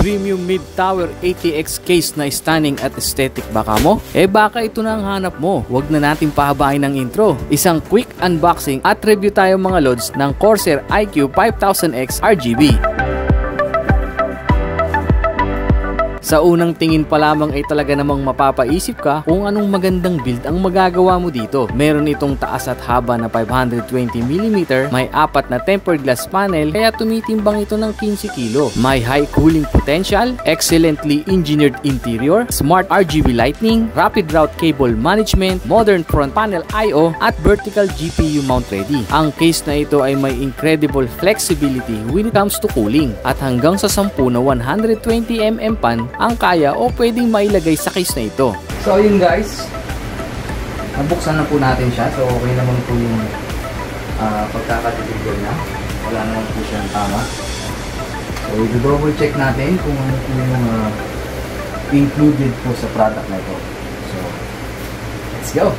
Premium mid-tower ATX case na stunning at aesthetic baka mo? Baka ito na ang hanap mo. Huwag na natin pahabain ng intro. Isang quick unboxing at review tayo mga lods ng Corsair iQ 5000X RGB. Sa unang tingin pa lamang ay talaga namang mapapaisip ka kung anong magandang build ang magagawa mo dito. Meron itong taas at haba na 520mm, may apat na tempered glass panel kaya tumitimbang ito ng 15 kilo. May high cooling potential, excellently engineered interior, smart RGB lighting, rapid route cable management, modern front panel I/O at vertical GPU mount ready. Ang case na ito ay may incredible flexibility when it comes to cooling at hanggang sa 10 na 120mm fan ang kaya o pwedeng mailagay sa case na ito. So ayun guys, nabuksan na po natin siya. So okay naman po yung pagkakadeliver na. Wala naman po siyang tama. So i-double check natin kung ano po yung included po sa product na ito. So let's go!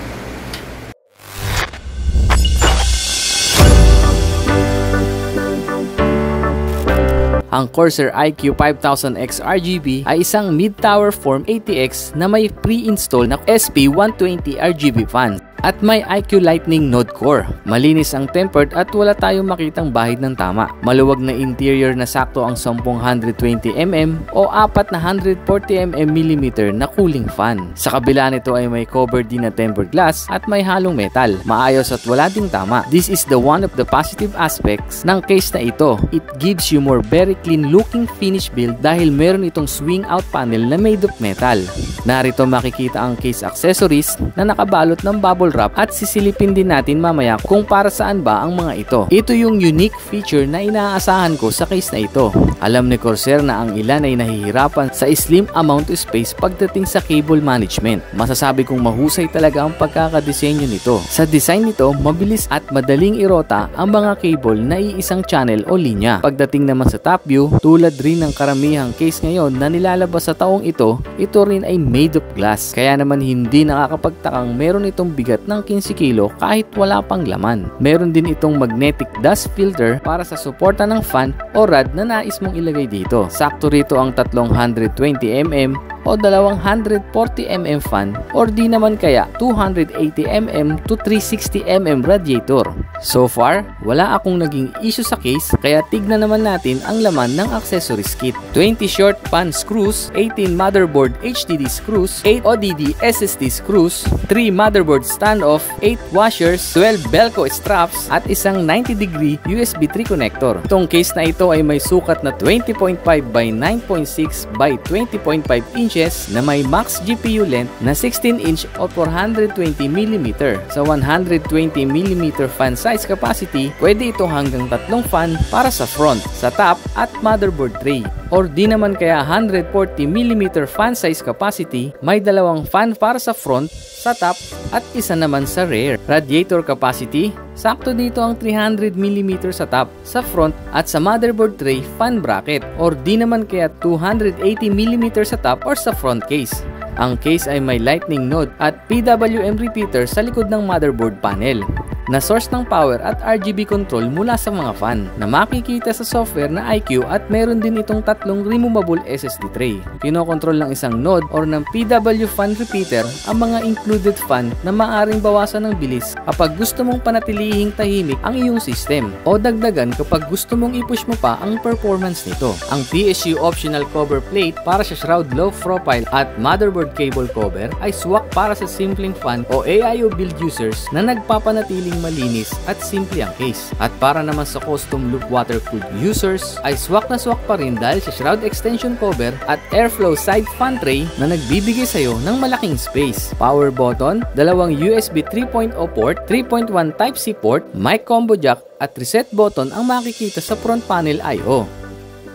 Ang Corsair iQ 5000X RGB ay isang mid-tower form ATX na may pre-install na SP120 RGB fan at may iQ Lightning node core. Malinis ang tempered at wala tayong makitang bahid ng tama. Maluwag na interior na sakto ang 10 120mm o 4 na 140mm na cooling fan. Sa kabila nito ay may covered din na tempered glass at may halong metal. Maayos at wala ding tama. This is the one of the positive aspects ng case na ito. It gives you more very clean looking finish build dahil meron itong swing out panel na made of metal. Narito makikita ang case accessories na nakabalot ng bubble wrap at sisilipin din natin mamaya kung para saan ba ang mga ito. Ito yung unique feature na inaasahan ko sa case na ito. Alam ni Corsair na ang ilan ay nahihirapan sa slim amount of space pagdating sa cable management. Masasabi kong mahusay talaga ang pagkakadesenyo nito. Sa design nito, mabilis at madaling irota ang mga cable na iisang channel o linya. Pagdating naman sa top view, tulad rin ng karamihang case ngayon na nilalabas sa taong ito rin ay made of glass. Kaya naman hindi nakakapagtakang meron itong bigat ng 15 kilo kahit wala pang laman. Meron din itong magnetic dust filter para sa suporta ng fan o rod na nais mong ilagay dito. Sakto rito ang 320mm o 240mm fan or di naman kaya 280mm to 360mm radiator. So far, wala akong naging issue sa case kaya tignan naman natin ang laman ng accessories kit. 20 short fan screws, 18 motherboard HDD screws, 8 ODD SSD screws, 3 motherboard standoff, 8 washers, 12 Velcro straps at isang 90-degree USB 3 connector. Itong case na ito ay may sukat na 20.5 by 9.6 by 20.5 inches na may max GPU length na 16-inch o 420mm. Sa 120mm fan size capacity, pwede ito hanggang 3 fan para sa front, sa top at motherboard tray. Or di naman kaya 140mm fan size capacity, may 2 fan para sa front, sa top at isa naman sa rear. Radiator capacity, sakto dito ang 300mm sa top, sa front at sa motherboard tray fan bracket or di naman kaya 280mm sa top or sa front case. Ang case ay may lightning node at PWM repeater sa likod ng motherboard panel na source ng power at RGB control mula sa mga fan na makikita sa software na iQ at meron din itong 3 removable SSD tray. Kinokontrol ng isang node or ng PW fan repeater ang mga included fan na maaring bawasan ng bilis kapag gusto mong panatilihing tahimik ang iyong system o dagdagan kapag gusto mong i-push mo pa ang performance nito. Ang PSU optional cover plate para sa shroud low profile at motherboard cable cover ay swak para sa simpleng fan o AIO build users na nagpapanatiling malinis at simple ang case. At para naman sa custom loop water-cooled users ay swak na swak pa rin dahil sa shroud extension cover at airflow side fan tray na nagbibigay sa'yo ng malaking space. Power button, 2 USB 3.0 port, 3.1 Type-C port, mic combo jack at reset button ang makikita sa front panel I/O.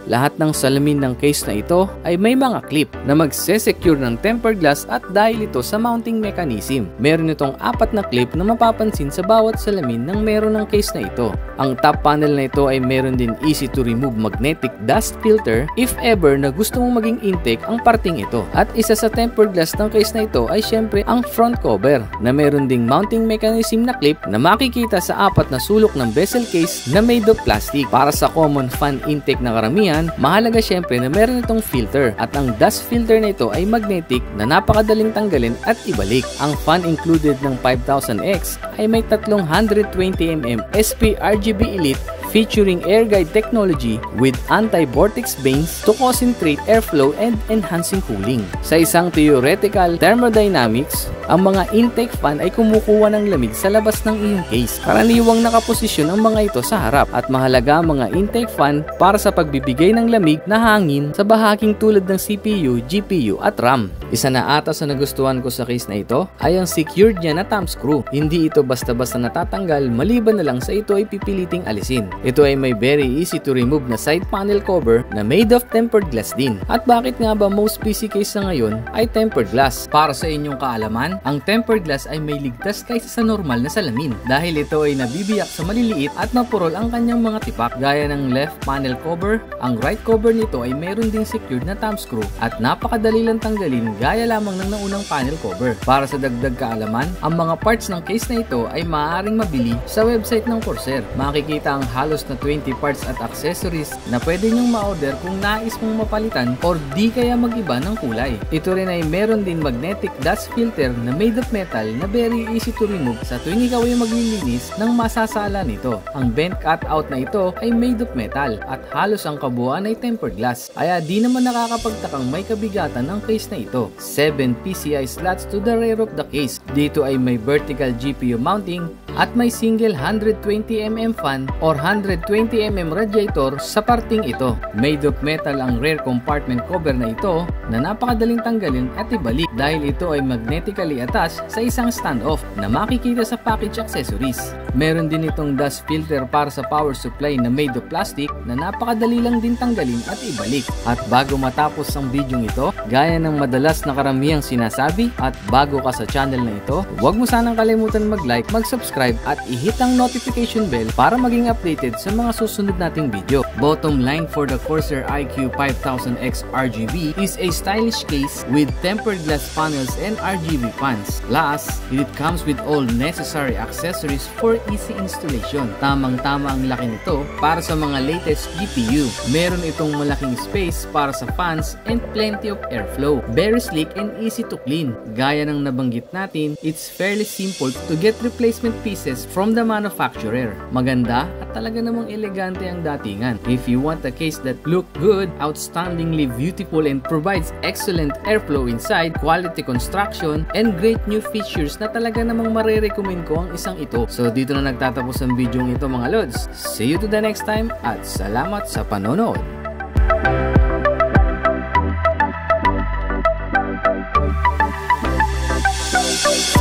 Lahat ng salamin ng case na ito ay may mga clip na magse-secure ng tempered glass at dahil ito sa mounting mechanism. Meron itong 4 na clip na mapapansin sa bawat salamin ng meron ng case na ito. Ang top panel na ito ay meron din easy to remove magnetic dust filter if ever na gusto mong maging intake ang parting ito. At isa sa tempered glass ng case na ito ay syempre ang front cover na meron ding mounting mechanism na clip na makikita sa 4 na sulok ng bezel case na made of plastic. Para sa common fan intake na karamihan yan, mahalaga syempre na meron itong filter at ang dust filter na ito ay magnetic na napakadaling tanggalin at ibalik. Ang fan included ng 5000X ay may 320mm SP RGB Elite featuring air guide technology with anti-vortex vanes to concentrate airflow and enhancing cooling. Sa isang theoretical thermodynamics, ang mga intake fan ay kumukuha ng lamig sa labas ng iyong case. Karaniwang nakaposisyon ang mga ito sa harap at mahalaga ang mga intake fan para sa pagbibigay ng lamig na hangin sa bahaging tulad ng CPU, GPU at RAM. Isa na ata sa nagustuhan ko sa case na ito ay ang secured niya na thumb screw. Hindi ito basta-basta natatanggal maliban na lang sa ito ay pipiliting alisin. Ito ay may very easy to remove na side panel cover na made of tempered glass din. At bakit nga ba most PC case na ngayon ay tempered glass? Para sa inyong kaalaman, ang tempered glass ay may ligtas kaysa sa normal na salamin dahil ito ay nabibiyak sa maliliit at mapurol ang kanyang mga tipak. Gaya ng left panel cover, ang right cover nito ay meron ding secured na thumb screw at napakadali lang tanggalin gaya lamang ng naunang panel cover. Para sa dagdag kaalaman, ang mga parts ng case na ito ay maaaring mabili sa website ng Corsair. Makikita ang halos na 20 parts at accessories na pwede nyong ma-order kung nais mong mapalitan or di kaya mag-iba ng kulay. Ito rin ay meron din magnetic dust filter na made of metal na very easy to remove sa tuwing ikaw ay maglilinis ng masasala nito. Ang vent cutout na ito ay made of metal at halos ang kabuuan ay tempered glass. Kaya di naman nakakapagtakang may kabigatan ang case na ito. 7 PCI slots to the rear of the case. Dito ay may vertical GPU mounting at may single 120mm fan or 120mm radiator sa parting ito. Made of metal ang rear compartment cover na ito na napakadaling tanggalin at ibalik dahil ito ay magnetically attached sa isang standoff na makikita sa package accessories. Meron din itong dust filter para sa power supply na made of plastic na napakadali lang din tanggalin at ibalik. At bago matapos ang video ito, gaya ng madalas na karamihang sinasabi at bago ka sa channel na ito, huwag mo sanang kalimutan mag-like, mag-subscribe at i-hit ang notification bell para maging updated sa mga susunod nating video. Bottom line for the Corsair iCUE 5000X RGB is a stylish case with tempered glass panels and RGB fans. Plus, it comes with all necessary accessories for easy installation. Tamang-tama ang laki nito para sa mga latest GPU. Meron itong malaking space para sa fans and plenty of airflow. Very sleek and easy to clean. Gaya ng nabanggit natin, it's fairly simple to get replacement pieces from the manufacturer. Maganda at talaga namang elegante ang datingan. If you want a case that look good, outstandingly beautiful and provides excellent airflow inside, quality construction, and great new features na talaga namang marirecommend ko ang isang ito. So dito na nagtatapos ang video ito mga lods. See you to the next time at salamat sa panonood.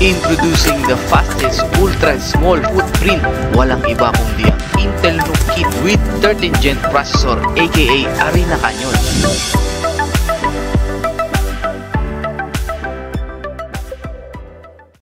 Introducing the fastest ultra small footprint, walang iba kundi ang Intel NUC kit with 13th Gen processor aka Arena Canyon.